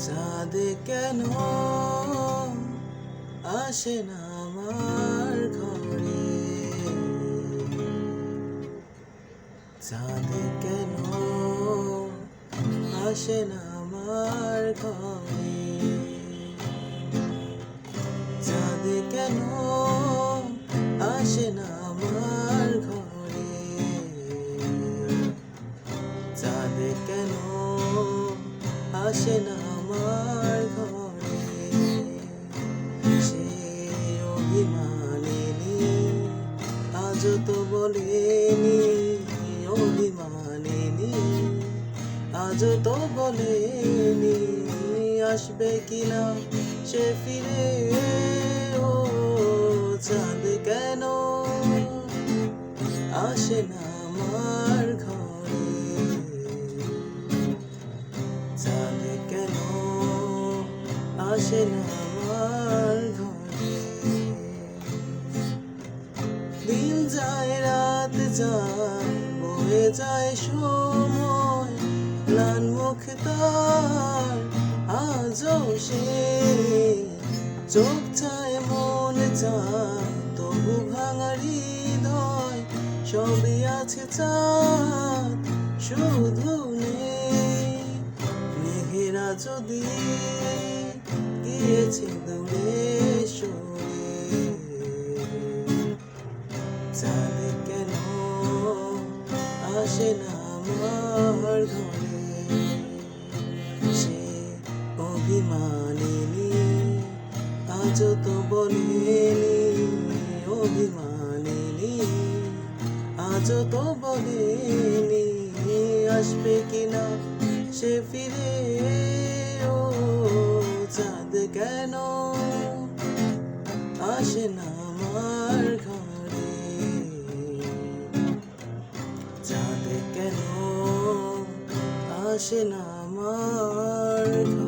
চাঁদ কেন আসে না আমার ঘরে? চাঁদ কেন আসে না আমার ঘরে? চাঁদ কেন আসে না আমার ঘরে? চাঁদ কেন আসে না আমার ঘরে? সে অভিমানিনী আজও তো বলেনি, অভিমানিনী আজও তো বলেনি আসবে কিনা সে ফিরে। ও চাঁদ কেন আসে না আমার ঘরে? চাঁদ কেন আসে না আমার ঘরে? দিন যায় রাত যায় বয়ে যায় সময়, ম্লান মুখ তার আজও সে চোখ চায় মন চায় তবু ভাঙা হৃদয়। সবই আছে চাঁদ শুধু নেই মেঘেরা যদি গিয়েছে দূরে সরে। চাঁদ কেন আসে না আমার ঘরে? সে অভিমানিনী আজও তো বলেনি, অভিমানিনী আজও তো বলেনি আসবে কিনা সে ফিরে। ও চাঁদ কেন আসে না আমার ঘরে? চাঁদ কেন আসে না আমার ঘরে?